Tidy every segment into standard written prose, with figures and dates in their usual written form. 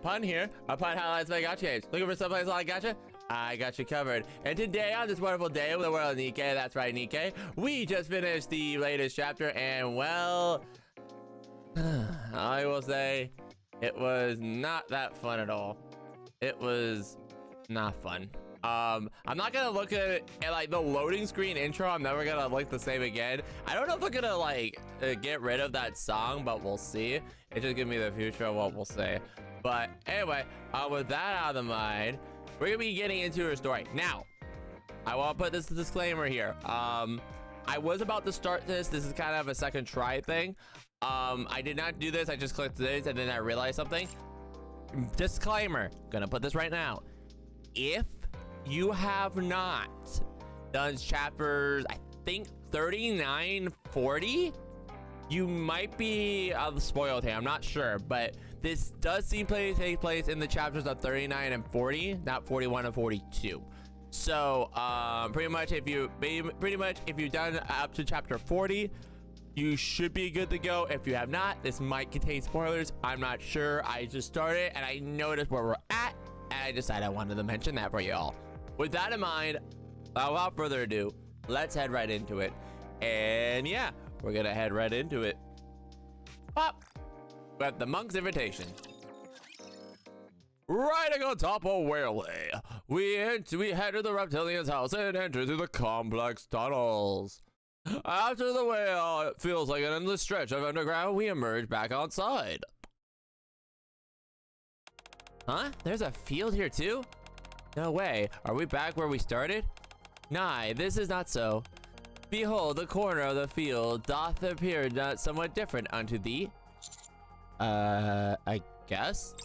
pun here. A pun highlights my gotcha games. Looking for someplace I gotcha? I got you covered. And today, on this wonderful day of the world of Nikke, that's right, Nikke, we just finished the latest chapter, and well, I will say, it was not that fun at all. It was not fun. I'm not gonna look at like the loading screen intro. I'm never gonna look the same again. I don't know if I'm gonna like get rid of that song, but we'll see. It just give me the future of what we'll say. But anyway, with that out of the mind, we're gonna be getting into her story. Now, I want to put this disclaimer here. I was about to start this. This is kind of a second try thing. I did not do this. I just clicked this and then I realized something. Disclaimer, gonna put this right now. If you have not done chapters, I think 39, 40, you might be spoiled here. I'm not sure, but this does seem to take place in the chapters of 39 and 40, not 41 and 42. So pretty much if you've done up to chapter 40, you should be good to go. If you have not, this might contain spoilers. I'm not sure. I just started and I noticed where we're at, and I decided I wanted to mention that for y'all. With that in mind, without further ado, let's head right into it. And yeah, we're gonna head right into it. Pop! With the monk's invitation. Riding on top of Verily, we head to the reptilian's house and enter through the complex tunnels. After the way feels like an endless stretch of underground, we emerge back outside. Huh? There's a field here too? No way. Are we back where we started? Nay, this is not so. Behold, the corner of the field doth appear not somewhat different unto thee. I guess?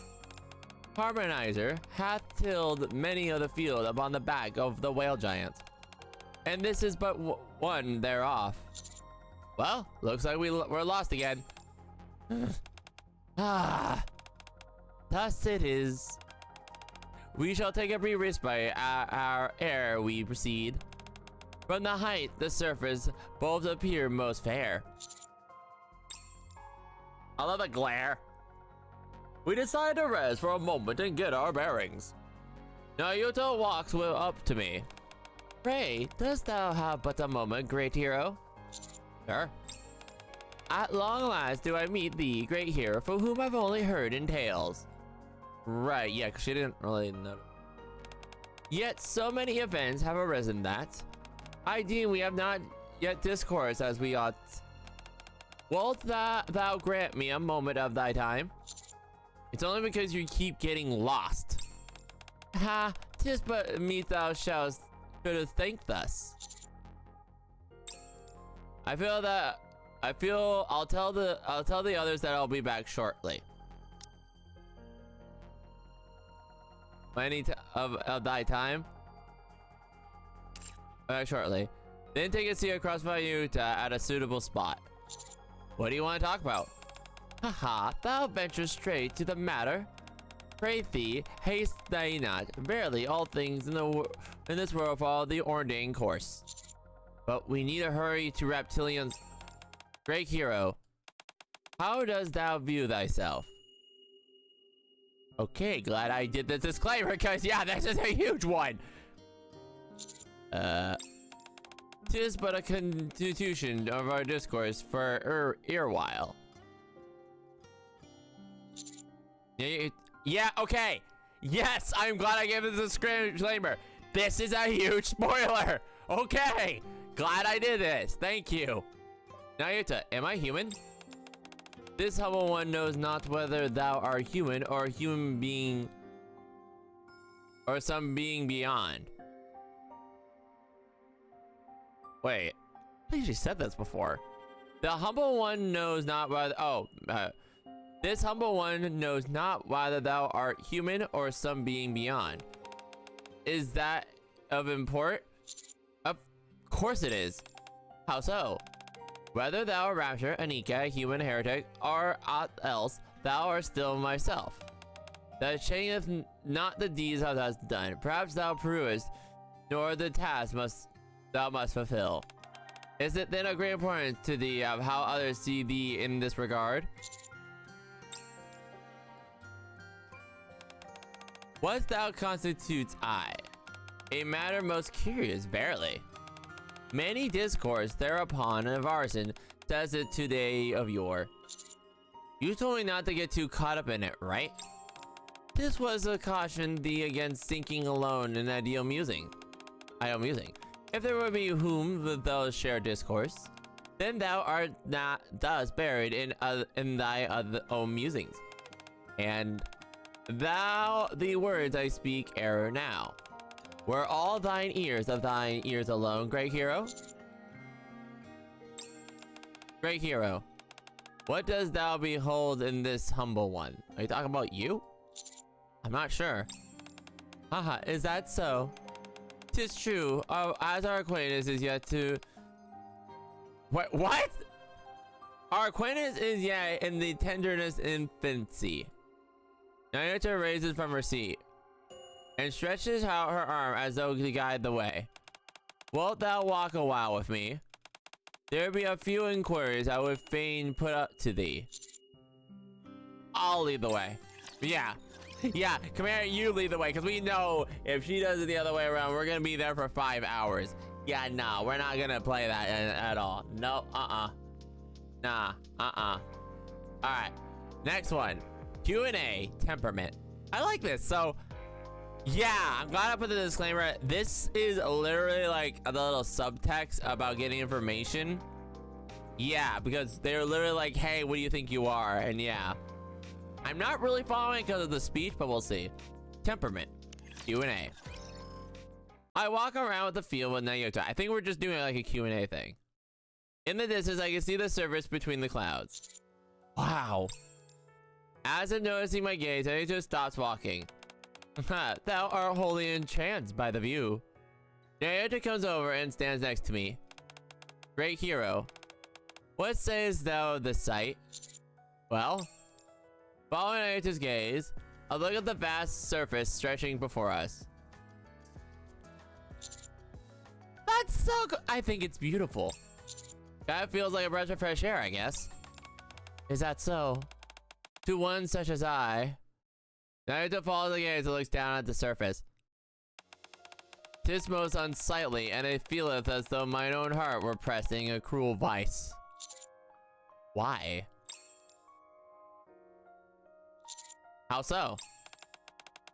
Harmonizer hath tilled many of the field upon the back of the whale giants, and this is but one thereof. Well, looks like we're lost again. Thus it is. We shall take a brief respite ere we proceed. From the height, the surface, both appear most fair. I love the glare. We decide to rest for a moment and get our bearings. Nayuta walks up to me. Pray, dost thou have but a moment, great hero? Sure. At long last do I meet thee, great hero, for whom I've only heard in tales. Right, yeah, because she didn't really know. Yet so many events have arisen that I deem we have not yet discoursed as we ought. Wilt thou grant me a moment of thy time? It's only because you keep getting lost. Ha, 'tis but me thou shouldst think thus. I'll tell the others that I'll be back shortly. Any of thy time? Back shortly. Then take a seat across Nayuta at a suitable spot. What do you want to talk about? Haha, thou venture straight to the matter. Pray thee, haste thee not. Verily, all things in this world follow the ordained course. But we need a hurry to reptilians. Great hero, how dost thou view thyself? Okay, glad I did the disclaimer, because yeah, this is a huge one. 'Tis but a constitution of our discourse for while. Yeah, okay. Yes, I'm glad I gave this a disclaimer. This is a huge spoiler. Okay, glad I did this. Thank you. Nayuta, am I human? This humble one knows not whether thou art human or a human being or some being beyond. Wait, I think she said this before. The humble one knows not whether this humble one knows not whether thou art human or some being beyond. Is that of import? Of course it is. How so? Whether thou art Rapture, a Nikke, a human heretic, or aught else, thou art still myself. That changeth not the deeds thou hast done. Perhaps thou provest, nor the task thou must fulfill. Is it then of great importance to thee of how others see thee in this regard? What thou constitutes I? A matter most curious, verily. Many discourse thereupon of arson, says it today of yore. You told me not to get too caught up in it, right? This was a caution thee against sinking alone in idle musing. If there would be whom thou share discourse, then thou art not thus buried in thy own musings. And thou the words I speak error now. Were all thine ears of thine ears alone, great hero? Great hero, what does thou behold in this humble one? Are you talking about you? I'm not sure. Haha, is that so? 'Tis true, as our acquaintance is yet to... What? Our acquaintance is yet in the tenderness infancy. Nayuta raises from her seat and stretches out her arm as though to guide the way. Wilt thou walk a while with me? There be a few inquiries I would fain put up to thee. I'll lead the way. Yeah, come here, you lead the way, because we know if she does it the other way around, we're gonna be there for 5 hours. Yeah, nah, we're not gonna play that at all. No, nah, Alright, next one. Q&A, Temperament. I like this. So, yeah, I'm glad I put the disclaimer. This is literally like a little subtext about getting information. Yeah, because they're literally like, hey, what do you think you are? And yeah, I'm not really following because of the speech, but we'll see. Temperament, Q&A. I walk around with the field with Nayuta. I think we're just doing like a Q&A thing. In the distance, I can see the surface between the clouds. Wow. As if noticing my gaze, Nayuta stops walking. Thou art wholly enchanted by the view. Nayuta comes over and stands next to me. Great hero, what sayest thou of the sight? Well, following Nayuta's gaze, I look at the vast surface stretching before us. That's so good. I think it's beautiful. That feels like a breath of fresh air, I guess. Is that so? To one such as I, Nayuta follows the gaze and looks down at the surface. 'Tis most unsightly, and it feeleth as though mine own heart were pressing a cruel vice. Why? How so?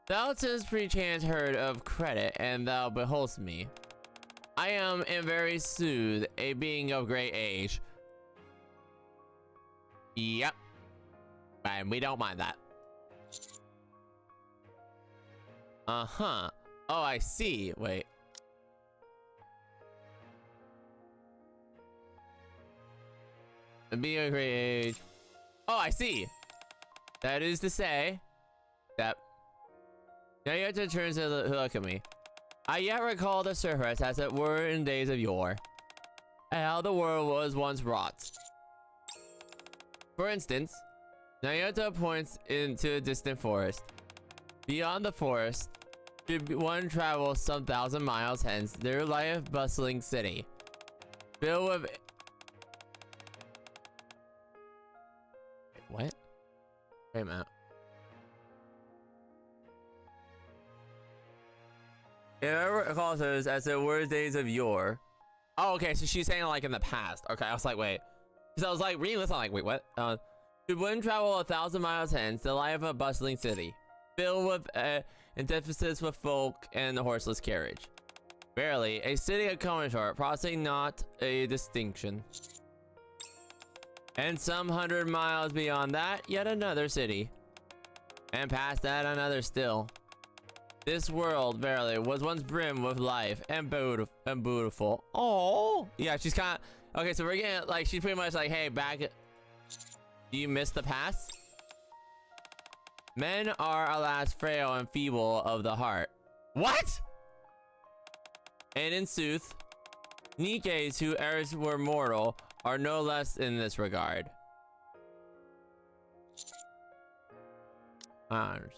Thou tis perchance heard of credit, and thou beholdst me. I am in very sooth a being of great age. Yep. And we don't mind that. Uh-huh. Oh, I see. Wait. Be a great age. Oh, I see. That is to say that now you have to turn to look at me. I yet recall the surface as it were in days of yore, and how the world was once wrought. For instance, Nayuta points into a distant forest. Beyond the forest, should one travel some 1,000 miles hence, there lie a bustling city, filled with... What? Wait a minute. It ever calls us as it were days of yore. Oh, okay, so she's saying like in the past. Okay, I was like, wait. Because I was like reading this, I'm like, wait, what? Should one travel 1,000 miles hence, the life of a bustling city, filled with and deficits with folk and the horseless carriage. Verily, a city of common short, crossing not a distinction. And some 100 miles beyond that, yet another city. And past that, another still. This world, verily, was once brimmed with life and beautiful. Oh, yeah, she's kind of... Okay, so we're getting, like, she's pretty much like, hey, back... Do you miss the past? Men are, alas, frail and feeble of the heart. What? And in sooth, Nikkes who erst were mortal are no less in this regard.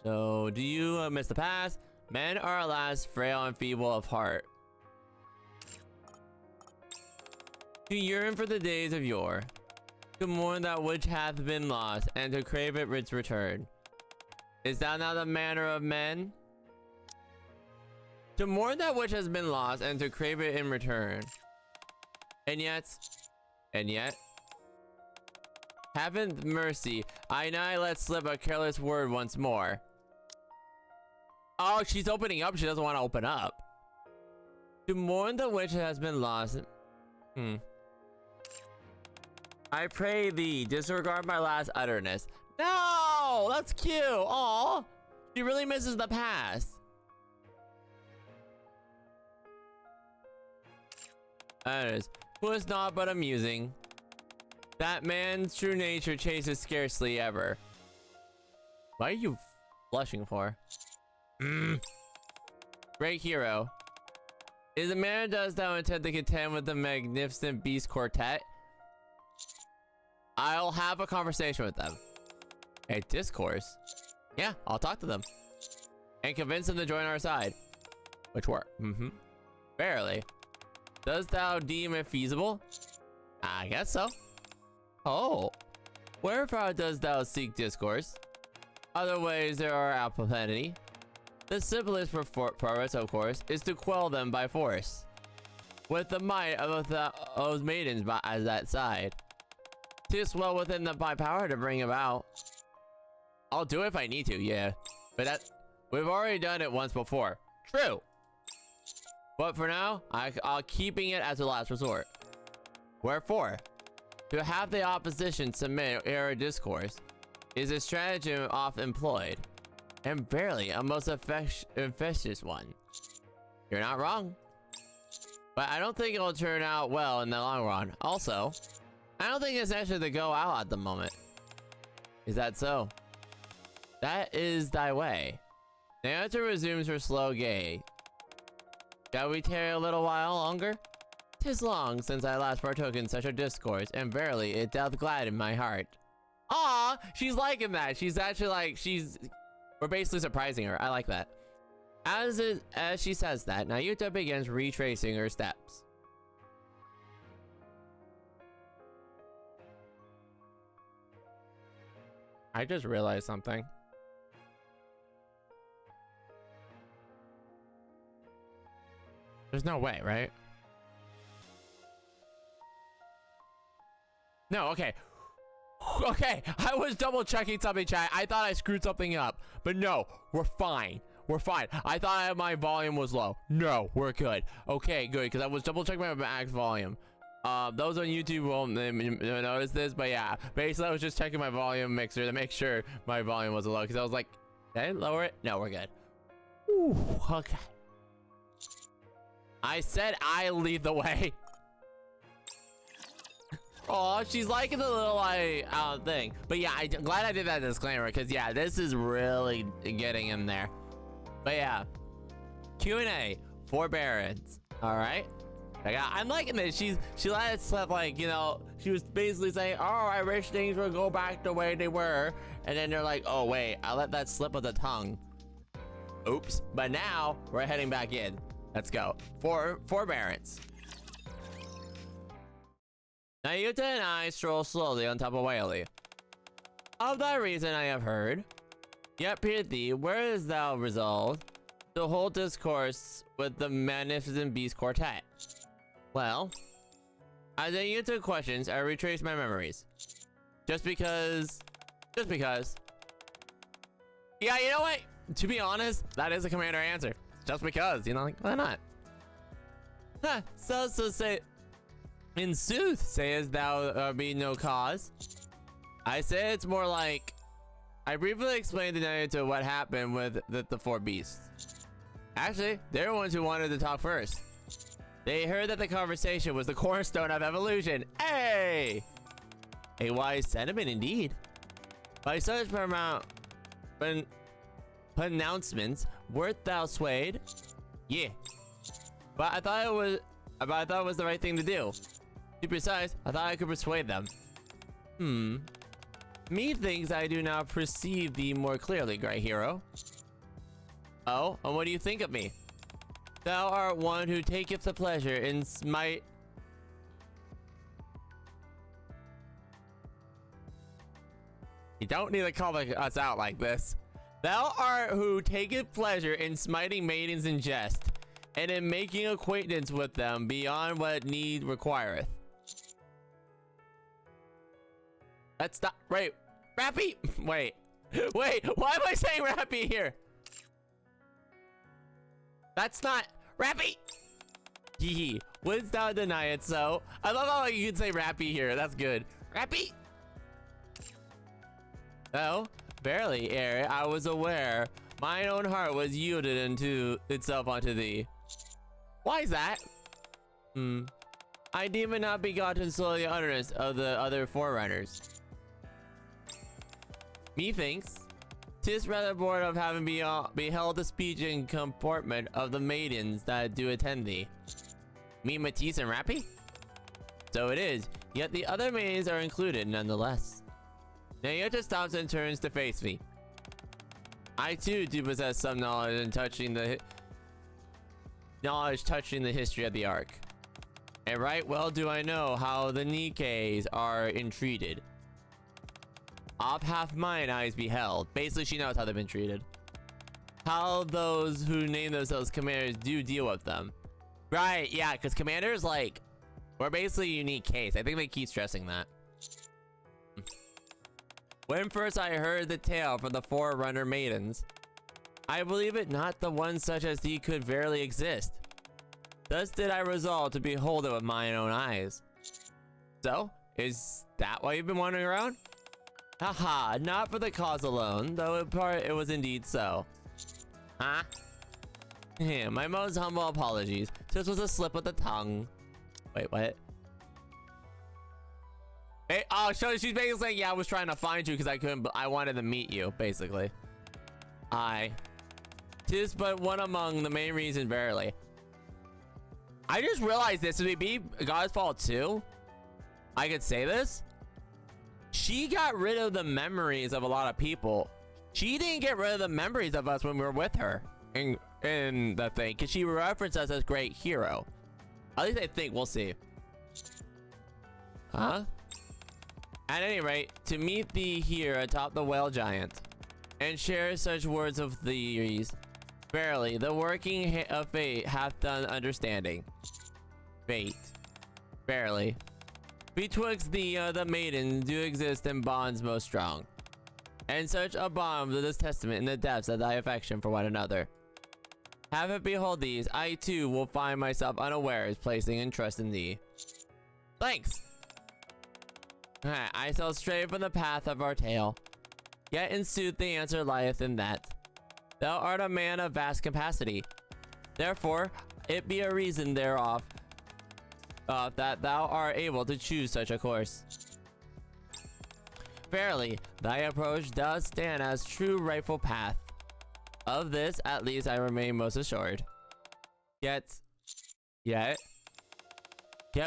So, do you miss the past? Men are, alas, frail and feeble of heart. To yearn for the days of yore, to mourn that which hath been lost, and to crave its return. Is that not the manner of men? To mourn that which has been lost and to crave it in return. And yet, haven't mercy, I now let slip a careless word once more. Oh, she's opening up. She doesn't want to open up. To mourn the which has been lost. I pray thee, disregard my last utterness. No, that's cute. Aw, she really misses the past. That is, was not but amusing. That man's true nature chases scarcely ever. Why are you blushing for? Great hero. Is the man does thou intend to contend with the magnificent beast quartet? I'll have a conversation with them. A discourse? Yeah, I'll talk to them. And convince them to join our side. Which work? Verily. Does thou deem it feasible? I guess so. Oh. Wherefore does thou seek discourse? Other ways there are plenty. The simplest purpose, of course, is to quell them by force. With the might of those maidens by that side. 'Tis well within my power to bring about. I'll do it if I need to, yeah. But we've already done it once before. True. But for now, I'll keeping it as a last resort. Wherefore, to have the opposition submit a discourse is a stratagem oft employed, and barely a most infectious one. You're not wrong. But I don't think it'll turn out well in the long run. Also, I don't think it's actually to go out at the moment. Is that so? That is thy way. Nayuta resumes her slow gait. Shall we tarry a little while longer? 'Tis long since I last partook in such a discourse, and verily it doth gladden my heart. Aw, she's liking that. She's actually like, we're basically surprising her. I like that. As she says that, Nayuta begins retracing her steps. I just realized something. There's no way, right? No, okay. Okay, I was double checking something, chat. I thought I screwed something up, but no, we're fine. We're fine. I thought my volume was low. No, we're good. Okay, good, because I was double checking my max volume. Those on YouTube won't notice this, but yeah, basically I was just checking my volume mixer to make sure my volume wasn't low, because I was like, did I lower it? No, we're good. Ooh, okay. I said I lead the way. Oh, she's liking the little thing. But yeah, I'm glad I did that disclaimer, because yeah, this is really getting in there. But yeah, Q&A, Forbearance. All right. I'm liking this. She let it slip, like, you know, she was basically saying, oh, I wish things would go back the way they were. And then they're like, oh, wait, I let that slip of the tongue. Oops. But now we're heading back in. Let's go. Forbearance. Nayuta and I stroll slowly on top of Verily. Of thy reason I have heard. Yet peer thee, where is thou resolved to hold discourse with the magnificent beast quartet? Well, as I answer questions, I retrace my memories. Just because. Yeah, you know what? To be honest, that is a commander answer. Just because, you know, like, why not? Huh, so say, in sooth, sayest thou be no cause. I say it's more like, I briefly explained to Nayuta what happened with the four beasts. Actually, they're the ones who wanted to talk first. They heard that the conversation was the cornerstone of evolution. Hey! A wise sentiment indeed. By such pronouncements, wert thou swayed? Yeah. But I thought it was the right thing to do. To be precise, I thought I could persuade them. Methinks I do now perceive thee more clearly, great hero. Oh, and what do you think of me? Thou art one who taketh the pleasure in smite. You don't need to call us out like this. Thou art who taketh pleasure in smiting maidens in jest. and in making acquaintance with them beyond what need requireth. That's not right. Rappy! Wait. Wait, why am I saying Rappy here? That's not Rappy! Hee wouldst thou deny it so? I love how you can say Rappy here. That's good. Rappy! Oh, barely, ere I was aware, mine own heart was yielded into itself unto thee. Why is that? I deem it not begotten solely the utterance of the other forerunners. Methinks, 'tis rather born of having beheld the speech and comportment of the maidens that do attend thee. Me, Matisse, and Rappy? So it is, yet the other maidens are included nonetheless. Nayuta stops and turns to face me. I too do possess some knowledge in touching the history of the Ark. And right well do I know how the Nikkes are entreated. Off half mine eyes beheld. Basically, she knows how they've been treated. How those who name themselves commanders do deal with them. Right, yeah, because commanders, like, we're basically a unique case. I think they keep stressing that. When first I heard the tale from the Forerunner maidens, I believe it not the one such as thee could verily exist. Thus did I resolve to behold it with mine own eyes. So, is that why you've been wandering around? Haha, not for the cause alone, though in part it was indeed so. Huh? My most humble apologies. This was a slip of the tongue. Wait, what? Hey, oh, so she's basically saying, yeah, I was trying to find you because I couldn't, I wanted to meet you, basically. Tis but one among the main reasons, verily. I just realized this. Would it be God's fault too? I could say this. She got rid of the memories of a lot of people. She didn't get rid of the memories of us when we were with her in the thing, because she referenced us as great hero. At least I think. We'll see. Huh? At any rate, to meet thee here atop the whale giant, and share such words of these, verily, the working of fate hath done understanding. Fate. Verily. Betwixt thee the maidens do exist in bonds most strong, and such a bond with this testament in the depths of thy affection for one another. Have it behold these, I too will find myself unawares placing in trust in thee. Thanks! I shall stray from the path of our tale, yet in sooth the answer lieth in that. Thou art a man of vast capacity, therefore it be a reason thereof that thou art able to choose such a course. Verily, thy approach does stand as true rightful path. Of this, at least, I remain most assured. Yet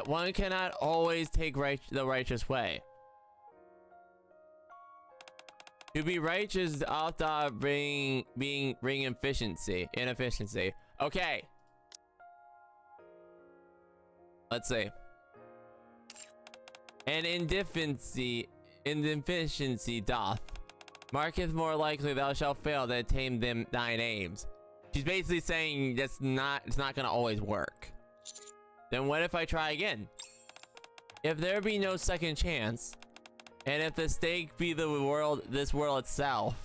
one cannot always take the righteous way. To be righteous often bring inefficiency. Okay. Let's see. And indeficiency doth marketh more likely thou shalt fail to attain them thine aims. She's basically saying it's not gonna always work. Then what if I try again? If there be no second chance, and if the stake be this world itself,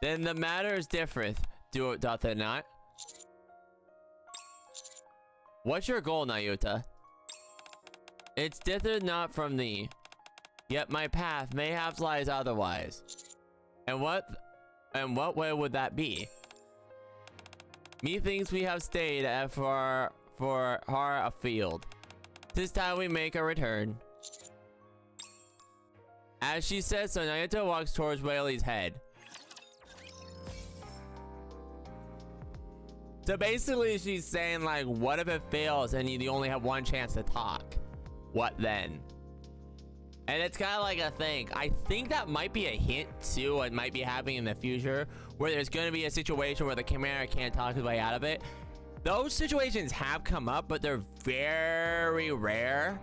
then the matter is different, doth it not? What's your goal, Nayuta? It's differeth not from thee, yet my path mayhaps lies otherwise. And what way would that be? Methinks we have stayed for far afield. 'Tis time we make a return. As she says so, Nayuta walks towards Whaley's head. So basically she's saying, like, what if it fails and you only have one chance to talk? What then? And it's kind of like a thing. I think that might be a hint to what might be happening in the future, where there's going to be a situation where the commander can't talk his way out of it. Those situations have come up, but they're very rare.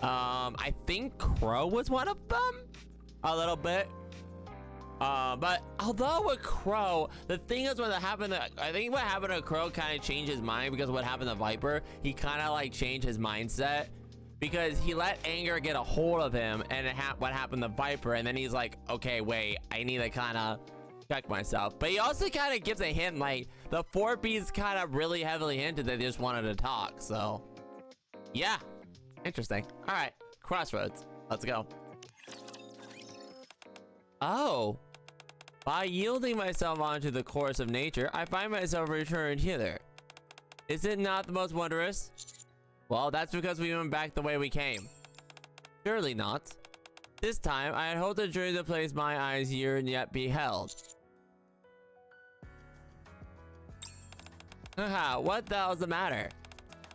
I think Crow was one of them, a little bit. But although with Crow, the thing is what happened, I think what happened to Crow kind of changed his mind, because what happened to Viper, he kind of like changed his mindset because he let anger get a hold of him, and what happened to Viper, and then he's like, okay, wait, I need to kind of check myself. But he also kind of gives a hint, like the 4Bs kind of really heavily hinted that they just wanted to talk. So yeah, interesting. All right, Crossroads, let's go. Oh, by yielding myself onto the course of nature, I find myself returned hither. Is it not the most wondrous? Well, that's because we went back the way we came. Surely not. This time, I had hoped to journey the place my eyes here and yet beheld. Haha, what the hell's the matter?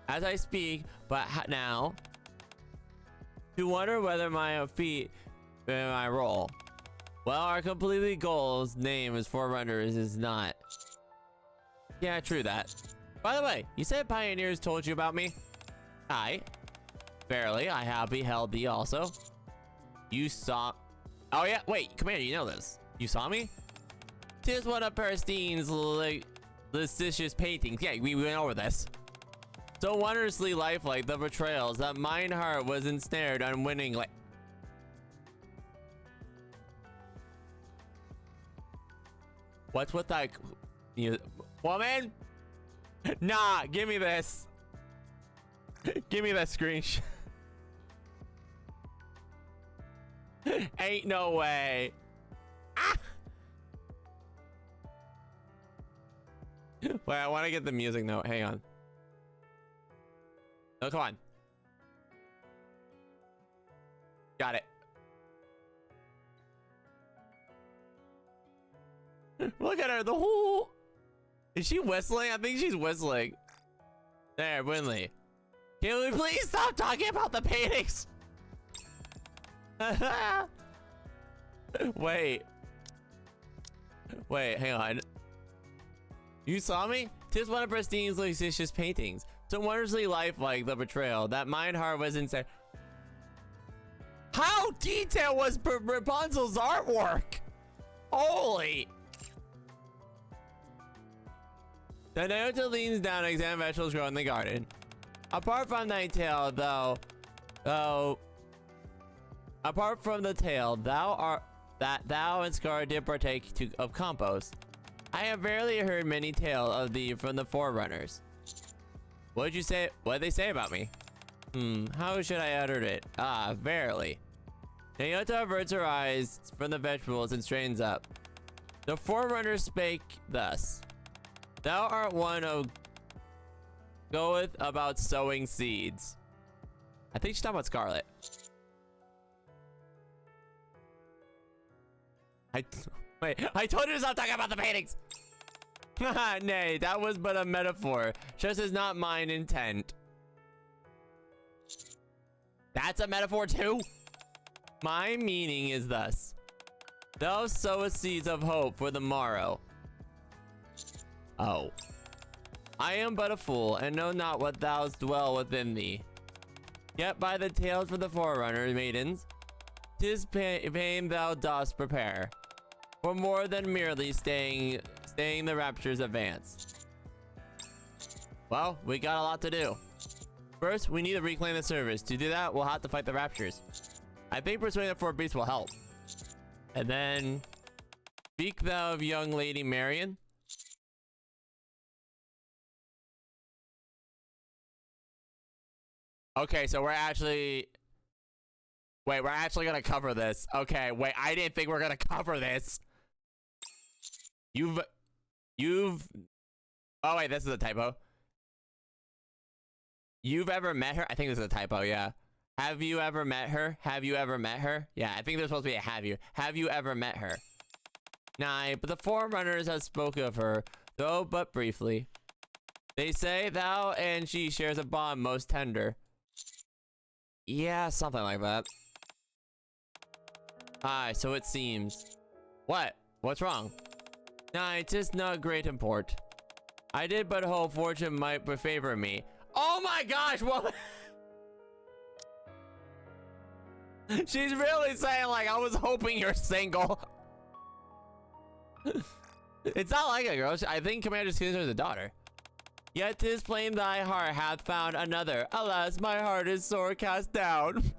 As I speak, but now, to wonder whether my feet in my role. Well, our completely goal's name is Forerunners is not. Yeah, true that. By the way, you said pioneers told you about me? Aye. Verily, I have beheld thee also. You saw... Oh yeah, wait, come here, you know this. You saw me? 'Tis one of Peristine's licentious paintings. Yeah, we went over this. So wondrously lifelike the betrayals that mine heart was ensnared unwittingly. What's with that woman? Nah, give me this. Give me that screenshot. Ain't no way. Ah! Wait, I want to get the music note. Hang on. Oh, come on. Got it. Look at her. The whole... Is she whistling? I think she's whistling. There, Winley. Can we please stop talking about the paintings? Wait. Wait, hang on. You saw me? 'Tis one of Prestine's licentious paintings. So wondrously lifelike the betrayal. That mine heart was insane. How detailed was Rapunzel's artwork? Holy. The Nayuta leans down to examine vegetables grown in the garden. Apart from thy tale, apart from the tale, thou and Scar did partake of compost. I have rarely heard many tales of thee from the Forerunners. What did you say? What did they say about me? How should I utter it? Ah, verily. Nayuta averts her eyes from the vegetables and straightens up. The Forerunners spake thus. Thou art one who goeth about sowing seeds. I think she's talking about Scarlet. Wait, I told you to stop talking about the paintings! Nay, that was but a metaphor, just as not mine intent. That's a metaphor too? My meaning is thus. Thou sowest seeds of hope for the morrow. Oh. I am but a fool, and know not what thou dwell within thee. Yet by the tales for the Forerunner maidens, 'tis pain thou dost prepare, for more than merely staying the rapture's advance. Well, we got a lot to do. First, we need to reclaim the service. To do that, we'll have to fight the raptures. I think persuading the 4 beasts will help. And then, speak thou of young Lady Marion. Okay, so we're actually... Wait, we're actually gonna cover this. Okay, wait, I didn't think we were gonna cover this. You've... Oh, wait, this is a typo. You've ever met her? I think this is a typo, yeah. Have you ever met her? Have you ever met her? Yeah, I think there's supposed to be a have you. Have you ever met her? Nah, but the Forerunners have spoken of her, though but briefly. They say thou and she shares a bond most tender. Yeah, something like that. Aye, so it seems. What? What's wrong? Nah, 'tis not great import. I did but hope fortune might favor me. Oh my gosh, woman! She's really saying like, I was hoping you're single. It's not like a girl. I think Commander Caesar is a daughter. Yet 'tis plain thy heart hath found another. Alas, my heart is sore cast down.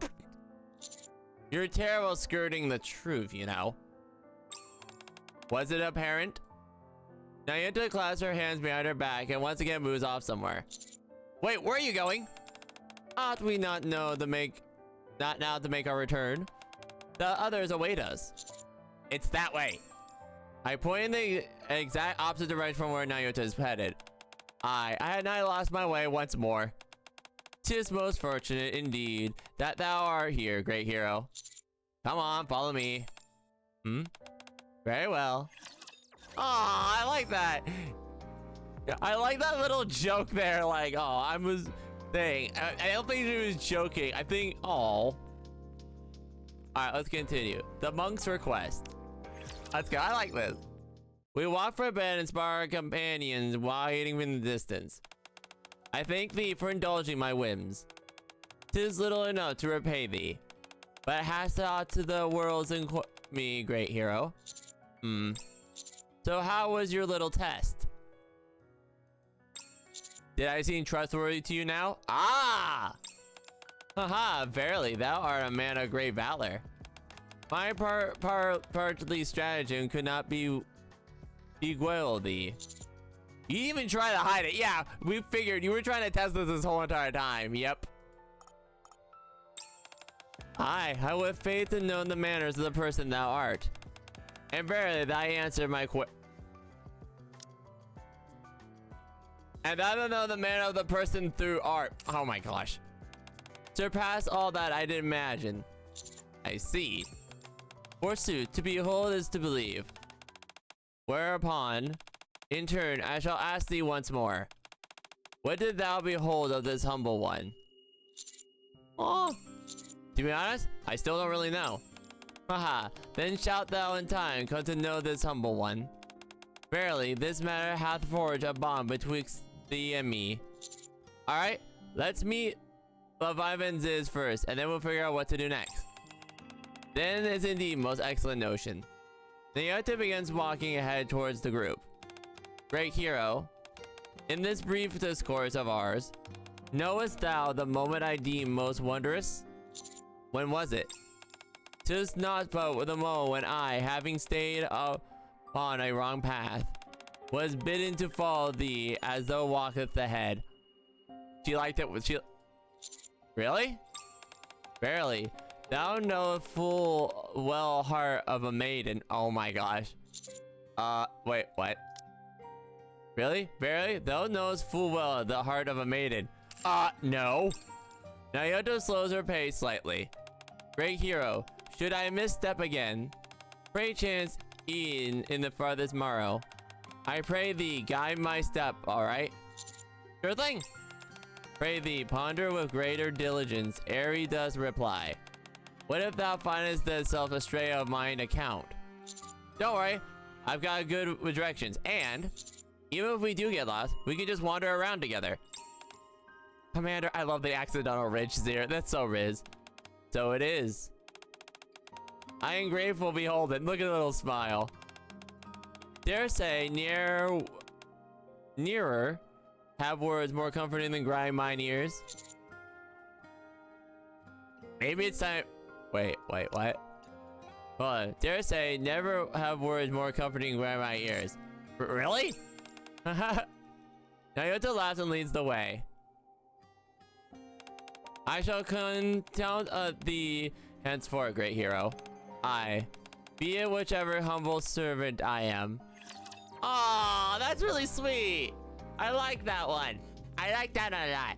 You're terrible skirting the truth, you know. Was it apparent? Nayuta clasps her hands behind her back and once again moves off somewhere. Wait, where are you going? Ought we not know not now to make our return? The others await us. It's that way. I point in the exact opposite direction from where Nayuta is headed. I had not lost my way once more. 'Tis most fortunate indeed that thou art here, great hero. Come on, follow me. Very well. Aw, I like that. I like that little joke there. Like, oh, I was saying. I don't think she was joking. I think, oh. All right, let's continue. The monk's request. Let's go. I like this. We walk for a bed and spar our companions while eating in the distance. I thank thee for indulging my whims. 'Tis little enough to repay thee, but hast thou to the world's me, great hero. So how was your little test? Did I seem trustworthy to you now? Ah! Haha, verily, thou art a man of great valor. My partly stratagem could not beguile thee. You even try to hide it. Yeah, we figured you were trying to test this whole entire time. Yep. I with faith and known the manners of the person thou art. And verily, thy answer my and I don't know the manner of the person through art. Oh my gosh. Surpass all that I did imagine. I see. Forsooth, to behold is to believe. Whereupon, in turn, I shall ask thee once more. What did thou behold of this humble one? Oh, to be honest, I still don't really know. Haha, then shalt thou in time come to know this humble one. Verily, this matter hath forged a bond betwixt thee and me. Alright, let's meet Leviathan's first, and then we'll figure out what to do next. Then is indeed most excellent notion. Nayuta begins walking ahead towards the group. Great hero, in this brief discourse of ours, knowest thou the moment I deem most wondrous? When was it? 'Tis not but the moment when I, having stayed upon a wrong path, was bidden to follow thee as thou walketh ahead. She liked it. She really? Verily, thou knowest full well heart of a maiden. Oh my gosh. Wait, what? Really? Verily, thou knowest full well the heart of a maiden. No. Nayuta slows her pace slightly. Great hero, should I misstep again, pray chance in the farthest morrow. I pray thee guide my step, alright? Sure thing. Pray thee ponder with greater diligence ere he does reply. What if thou findest thyself astray of mine account? Don't worry, I've got good directions, and even if we do get lost, we can just wander around together. Commander, I love the accidental ridge there. That's so Riz. So it is. I am grateful, beholden. Look at the little smile. Dare say, nearer, have words more comforting than grind mine ears. Maybe it's time. Wait, what? Hold on. Dare say, never have words more comforting than grind my ears. Really? Nayuta laughs and leads the way. I shall count thee henceforth, great hero. I, be it whichever humble servant I am. Aw, that's really sweet. I like that one. I like that a lot.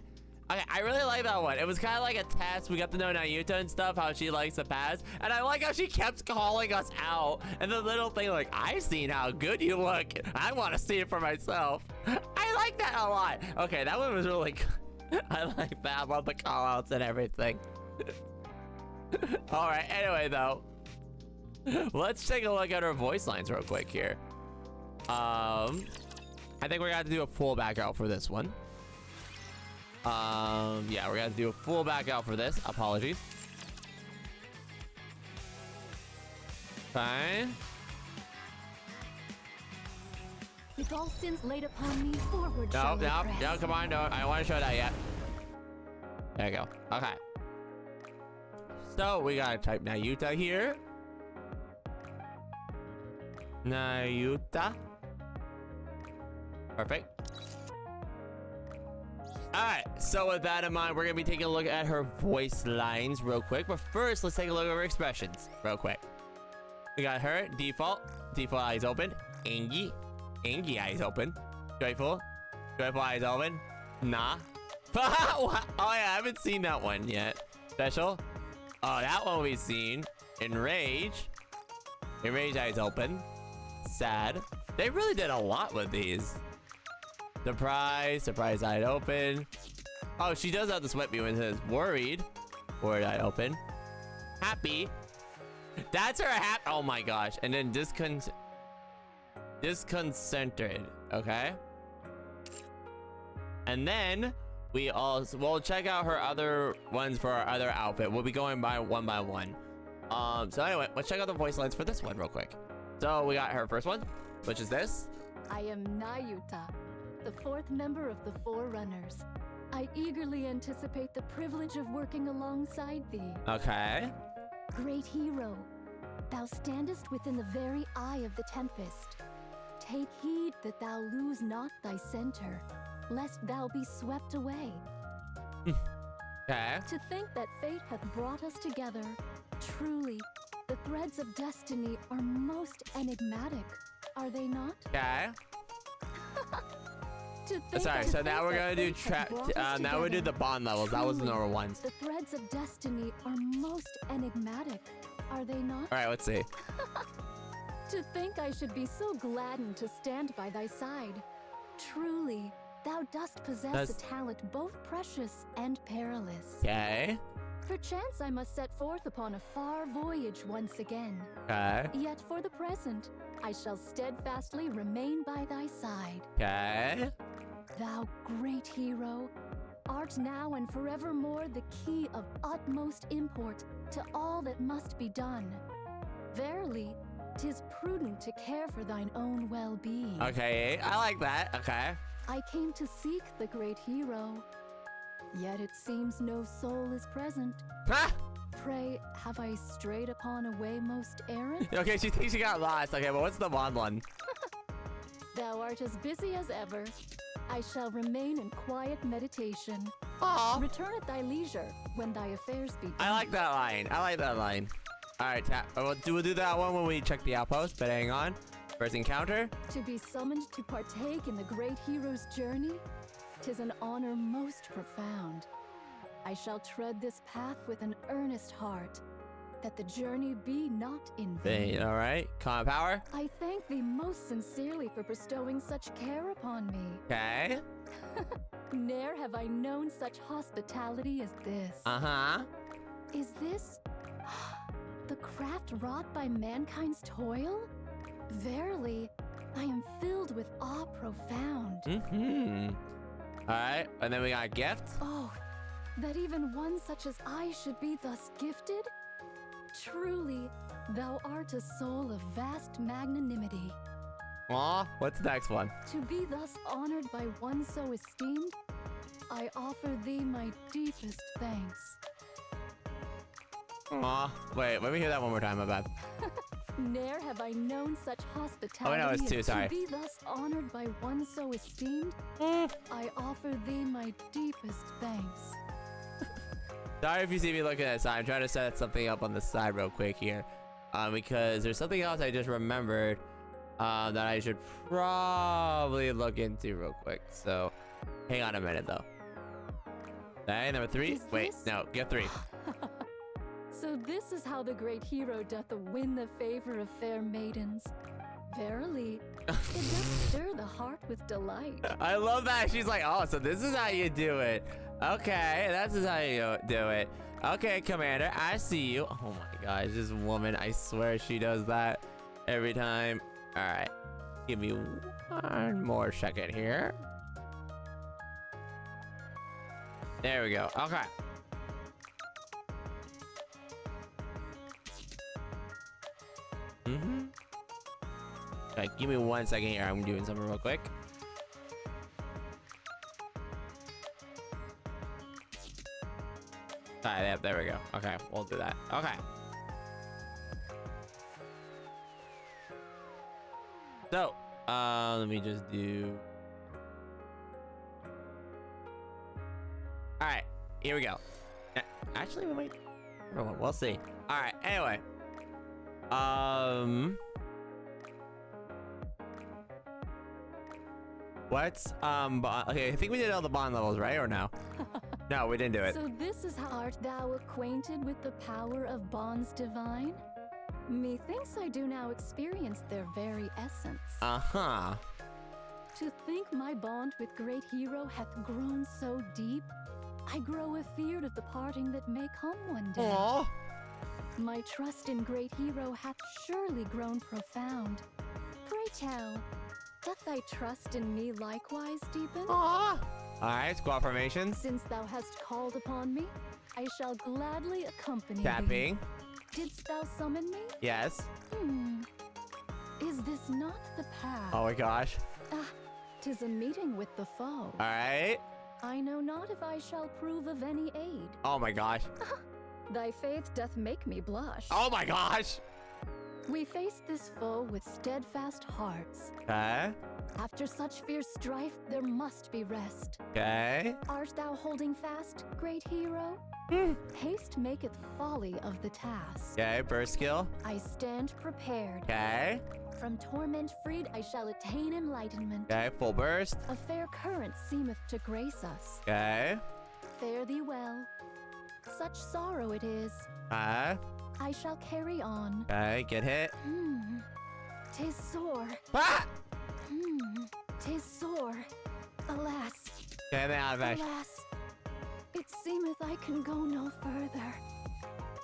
Okay, I really like that one. It was kind of like a test. We got to know Nayuta and stuff, how she likes to pass. And I like how she kept calling us out. And the little thing like, I've seen how good you look. I want to see it for myself. I like that a lot. Okay, that one was really good. I like that. I love the call outs and everything. All right, anyway, though. Let's take a look at our voice lines real quick here. I think we're gonna have to do a full back out for this one. Yeah, we're gonna have to do a full back out for this. Apologies. Fine. With all sins laid upon me, forward No, shall no, I press. no, come on, no. I don't want to show that yet. There you go. Okay. So we gotta type Nayuta here. Nayuta. Perfect. Alright, so with that in mind, we're gonna be taking a look at her voice lines real quick. But first, let's take a look at her expressions real quick. We got her default eyes open. Angry eyes open. Joyful eyes open. Nah. Oh yeah, I haven't seen that one yet. Special. Oh, that one we've seen. Enraged eyes open. Sad. They really did a lot with these. Surprise eye open. Oh, she does have the sweat beam when it says worried eye open. Happy. That's her happy. Oh my gosh. And then disconcerted. Okay. And then we'll check out her other ones for our other outfit. We'll be going by one. So anyway, let's check out the voice lines for this one real quick. So we got her first one, which is this. I am Nayuta, the fourth member of the Forerunners. I eagerly anticipate the privilege of working alongside thee. Okay. Great hero, thou standest within the very eye of the tempest. Take heed that thou lose not thy center, lest thou be swept away. Okay. To think that fate hath brought us together, truly, the threads of destiny are most enigmatic, are they not? Okay. Sorry, so now we're gonna do now we do the bond levels. That was the number ones. The threads of destiny are most enigmatic, are they not? All right, let's see. To think I should be so gladdened to stand by thy side. Truly, thou dost possess a talent both precious and perilous. Okay. Perchance I must set forth upon a far voyage once again. Okay. Yet for the present, I shall steadfastly remain by thy side. Okay. Thou great hero, art now and forevermore the key of utmost import to all that must be done. Verily, 'tis prudent to care for thine own well-being. Okay, I like that. Okay. I came to seek the great hero, yet it seems no soul is present. Ah! Pray, have I strayed upon a way most errant? Okay, she thinks she got lost. Okay, but what's the bond one? Thou art as busy as ever. I shall remain in quiet meditation. Aww. Return at thy leisure when thy affairs be done. I like that line. All right, we'll do that one when we check the outpost, but hang on. First encounter. To be summoned to partake in the great hero's journey, 'tis an honor most profound. I shall tread this path with an earnest heart, that the journey be not in vain. All right, calm power. I thank thee most sincerely for bestowing such care upon me. Okay. Ne'er have I known such hospitality as this. Uh-huh. Is this the craft wrought by mankind's toil? Verily, I am filled with awe profound. Mm-hmm. All right, and then we got gifts. Oh, that even one such as I should be thus gifted? Truly, thou art a soul of vast magnanimity. Aw, what's the next one? To be thus honored by one so esteemed, I offer thee my deepest thanks. Aw, wait, let me hear that one more time, my bad. Ne'er have I known such hospitality no, it's two, as sorry. to be thus honored by one so esteemed. I offer thee my deepest thanks. Sorry if you see me looking at this. I'm trying to set something up on the side real quick here. Because there's something else I just remembered that I should probably look into real quick. So, hang on a minute though. Okay, number 3. Wait, no, get 3. So this is how the great hero doth win the favor of fair maidens. Verily, it doth stir the heart with delight. I love that. She's like, oh, so this is how you do it. Okay, this is how you do it. Okay, Commander, I see you. Oh my gosh, this woman, I swear she does that every time. All right, give me one more second here. There we go. Okay. Okay, give me 1 second here. I'm doing something real quick. All right, yep, there we go. Okay, we'll do that. Okay. So, let me just do. All right, here we go. Actually, we might. We'll see. All right. Anyway. What's okay, I think we did all the bond levels, right? Or no? No, we didn't do it. So this is how art thou acquainted with the power of bonds divine? Methinks I do now experience their very essence. Uh-huh. To think my bond with great hero hath grown so deep, I grow afeard of the parting that may come one day. Aww. My trust in great hero hath surely grown profound. Pray tell, doth thy trust in me likewise deepen? Aww. Alright, squad formation. Since thou hast called upon me, I shall gladly accompany Tapping. thee. Didst thou summon me? Yes. Is this not the path? Oh my gosh. Ah, 'tis a meeting with the foe. Alright. I know not if I shall prove of any aid. Oh my gosh. Thy faith doth make me blush. Oh my gosh. We face this foe with steadfast hearts. Okay. After such fierce strife, there must be rest. Okay. Art thou holding fast, great hero? Haste maketh folly of the task. Okay, burst skill. I stand prepared. Okay. From torment freed, I shall attain enlightenment. Okay, full burst. A fair current seemeth to grace us. Okay. Fare thee well. Such sorrow it is. Okay. I shall carry on. Okay, get hit. 'Tis sore. Ah! 'Tis sore. Alas. Okay, then out of action. Alas. It seemeth I can go no further.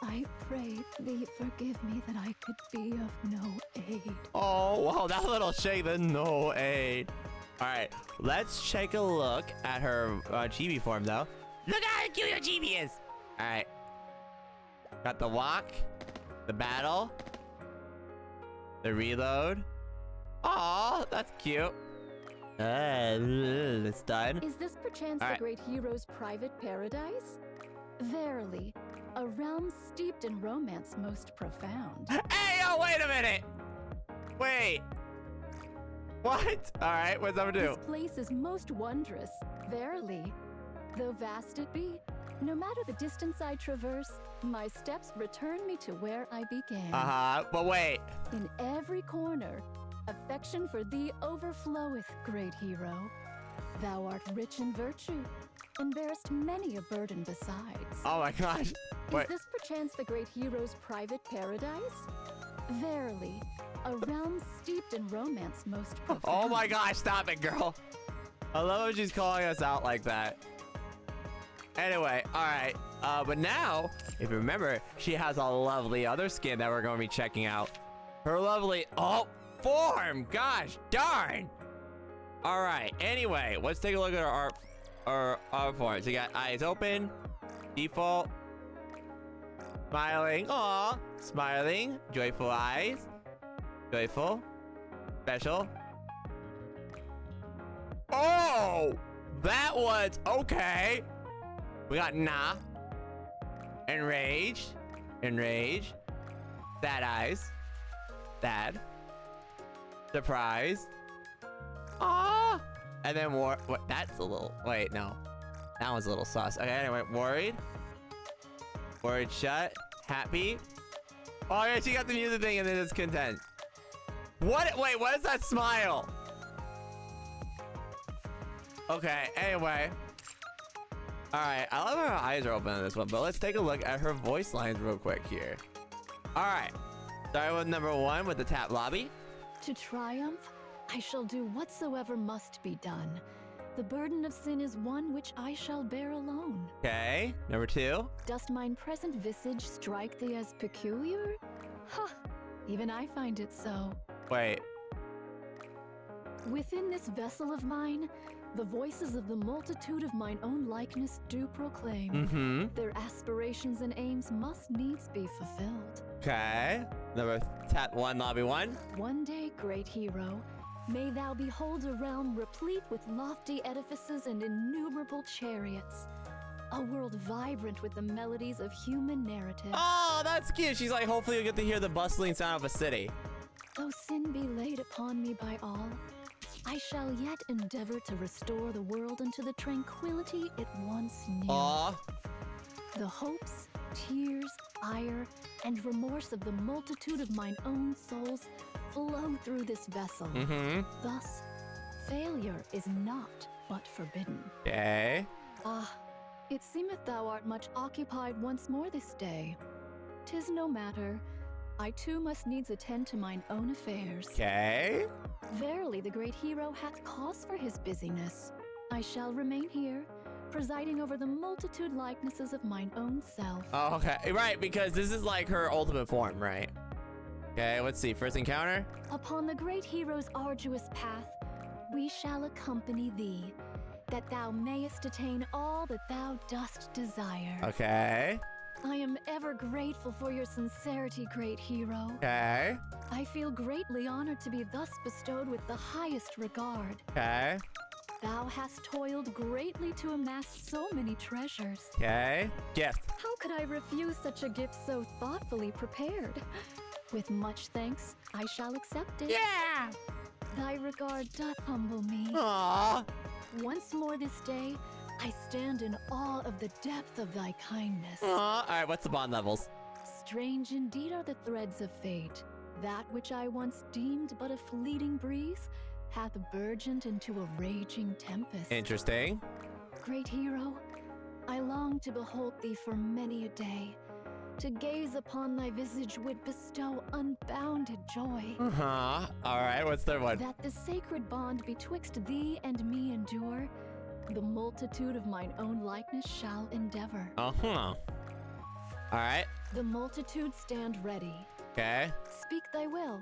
I pray thee forgive me that I could be of no aid. Oh, wow, that little shake, the no aid. All right, let's take a look at her Chibi form, though. Look how cute your Chibi is. All right. Got the walk, the battle, the reload. Oh, that's cute. It's done. Is this perchance All the right. great hero's private paradise? Verily, a realm steeped in romance most profound. Hey, yo, wait a minute. Wait. What? All right, what's that do? This place is most wondrous, verily. Though vast it be, no matter the distance I traverse, my steps return me to where I began. Uh-huh, but wait. In every corner, affection for thee overfloweth, great hero. Thou art rich in virtue, and bearest many a burden besides. Oh my gosh. Wait. Is this perchance the great hero's private paradise? Verily, a realm steeped in romance most profound. Oh my gosh, stop it, girl. I love when she's calling us out like that. Anyway, all right. But now, if you remember, she has a lovely other skin that we're going to be checking out. Her lovely form. Gosh darn. All right. Anyway, let's take a look at our art forms. We got eyes open, default, smiling. Aw, smiling, joyful eyes, joyful, special. Oh, that was okay. We got nah, enraged, sad eyes, sad, surprised, ah, and then more. What? That's a little. Wait, no, that one's a little sus. Okay, anyway, worried, shut, happy. Oh yeah, she got the music thing, and then it's content. What? Wait, what is that smile? Okay, anyway. All right, I love how her eyes are open on this one, but let's take a look at her voice lines real quick here. All right, starting with number 1 with the tap lobby. To triumph, I shall do whatsoever must be done. The burden of sin is one which I shall bear alone. Okay, number 2. Dost mine present visage strike thee as peculiar? Ha! Even I find it so. Wait. Within this vessel of mine, the voices of the multitude of mine own likeness do proclaim. Their aspirations and aims must needs be fulfilled. Okay. Number one, lobby one. One day, great hero, may thou behold a realm replete with lofty edifices and innumerable chariots. A world vibrant with the melodies of human narrative. Oh, that's cute. She's like, hopefully you'll get to hear the bustling sound of a city. Though sin be laid upon me by all, I shall yet endeavor to restore the world into the tranquility it once knew. Aw. The hopes, tears, ire, and remorse of the multitude of mine own souls flow through this vessel. Thus, failure is not but forbidden. Okay. Ah, it seemeth thou art much occupied once more this day. 'Tis no matter. I too must needs attend to mine own affairs. Okay. Verily, the great hero hath cause for his busyness. I shall remain here, presiding over the multitude likenesses of mine own self. Oh, okay. Right, because this is like her ultimate form, right? Okay, let's see. First encounter. Upon the great hero's arduous path, we shall accompany thee, that thou mayest attain all that thou dost desire. Okay. I am ever grateful for your sincerity, great hero. Okay. I feel greatly honored to be thus bestowed with the highest regard. Okay. Thou hast toiled greatly to amass so many treasures. Okay. Gift. How could I refuse such a gift so thoughtfully prepared? With much thanks, I shall accept it. Yeah. Thy regard doth humble me. Aww. Once more this day, I stand in awe of the depth of thy kindness. Aww. All right, what's the bond levels? Strange indeed are the threads of fate. That which I once deemed but a fleeting breeze hath burgeoned into a raging tempest. Interesting. Great hero, I long to behold thee for many a day. To gaze upon thy visage would bestow unbounded joy. All right, what's the third one? That the sacred bond betwixt thee and me endure, the multitude of mine own likeness shall endeavor. All right. The multitude stand ready. Okay. Speak thy will.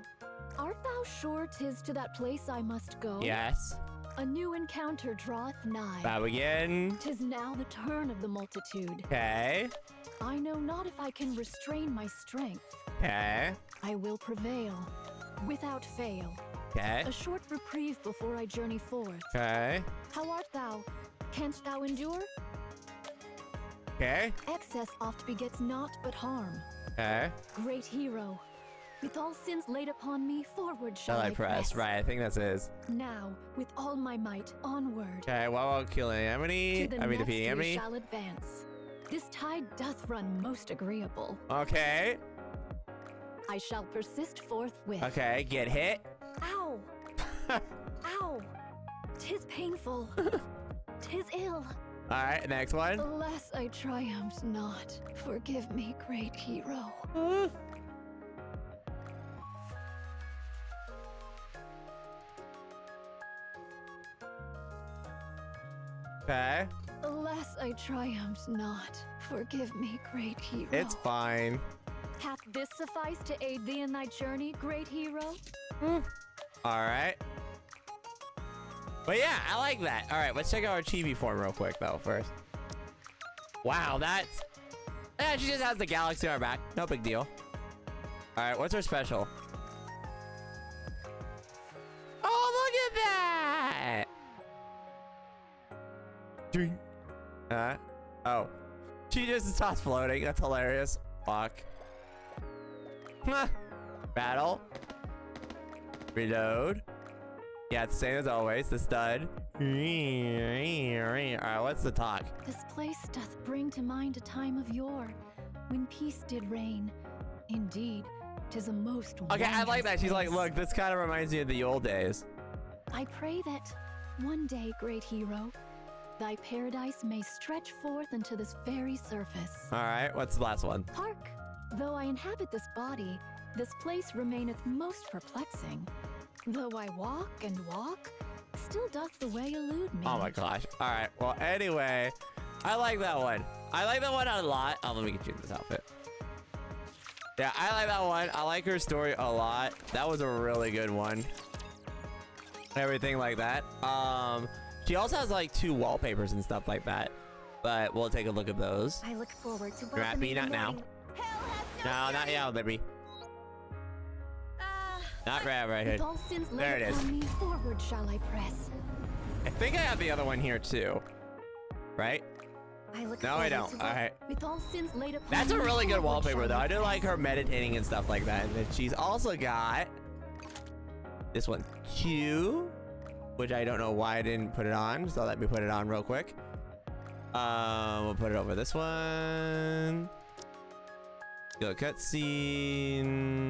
Art thou sure 'tis to that place I must go? Yes. A new encounter draweth nigh. Bow again. 'Tis now the turn of the multitude. Okay. I know not if I can restrain my strength. Okay. I will prevail, without fail. Okay. A short reprieve before I journey forth. Okay. How art thou? Canst thou endure? Okay. Excess oft begets naught but harm. Okay. Great hero, with all sins laid upon me, forward shall I press. Right, I think that's his. Now, with all my might, onward. Okay, while killing Amity, To the next defeating we Amity. shall advance. This tide doth run most agreeable. Okay. I shall persist forthwith. Okay, get hit. Ow! Ow! 'Tis painful. 'Tis ill. All right, next one. Alas, I triumphed not. Forgive me, great hero. Okay. Alas, I triumphed not. Forgive me, great hero. It's fine. Hath this sufficed to aid thee in thy journey, great hero? All right. But yeah, I like that. All right, let's check out our Chibi form real quick, though, first. Wow, that's... Yeah, she just has the galaxy on her back. No big deal. All right, what's her special? Oh, look at that! Oh. She just starts floating. That's hilarious. Fuck. Battle. Reload. Yeah, it's the same as always. The stud. Alright, what's the talk? This place doth bring to mind a time of yore, when peace did reign. Indeed, 'tis a most Okay, I like that. She's like, place. look, this kind of reminds me of the old days. I pray that one day, great hero, thy paradise may stretch forth into this very surface. Alright, what's the last one? Hark! Though I inhabit this body, this place remaineth most perplexing. Though I walk and walk, still doth the way elude me. Oh my gosh. Alright, well, anyway, I like that one. I like that one a lot. Oh, let me get you this outfit. Yeah, I like that one. I like her story a lot. That was a really good one. everything like that. She also has like 2 wallpapers and stuff like that, but we'll take a look at those. I look forward to You're happy? Not now. No, not now, baby. Not right here. There it is. Forward shall I press? I think I have the other one here too, right? No, I don't. All right. With all sins laid upon That's a me, really good forward wallpaper shall though. I do press. like her meditating and stuff like that. And then she's also got this one too, which I don't know why I didn't put it on. So let me put it on real quick. We'll put it over this one. Go cutscene.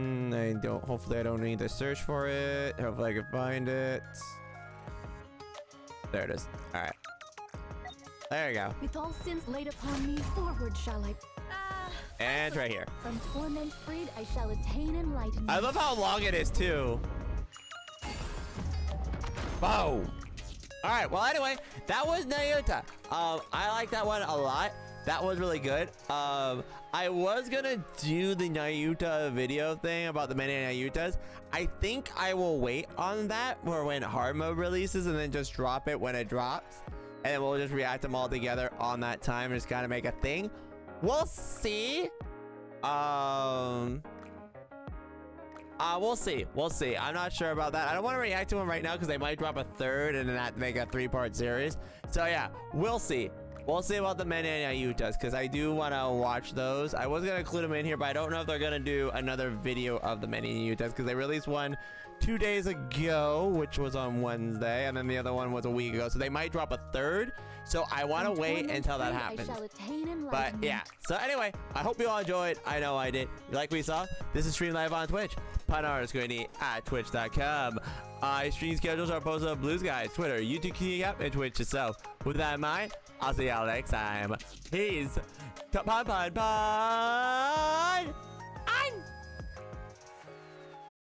Hopefully I don't need to search for it. Hopefully I can find it. There it is. All right. There you go. With all sins laid upon me, forward shall I. And it's right here. From torment freed, I shall attain enlightenment. I love how long it is too. Whoa. All right. Well, anyway, that was Nayuta. I like that one a lot. That was really good. I was gonna do the Nayuta video thing about the many Nayutas. I think I will wait on that for when hard mode releases and then just drop it when it drops. And then we'll just react them all together on that time and just kind of make a thing. We'll see. We'll see. We'll see. I'm not sure about that. I don't want to react to them right now because they might drop a 3rd and then that make a 3-part series. So yeah, we'll see. We'll see about the men and Nayutas because I do want to watch those. I was going to include them in here, but I don't know if they're going to do another video of the men and Nayutas because they released one 2 days ago, which was on Wednesday, and then the other one was a week ago. So they might drop a 3rd. So I want to wait until that happens. But yeah. So anyway, I hope you all enjoyed. I know I did. Like we saw, this is stream live on Twitch. Pun_Squiddy at twitch.com. Stream schedules are posted on Blue Skies, Twitter, YouTube Community App, and Twitch itself. With that in mind, I'll see y'all next time. Peace. Pun.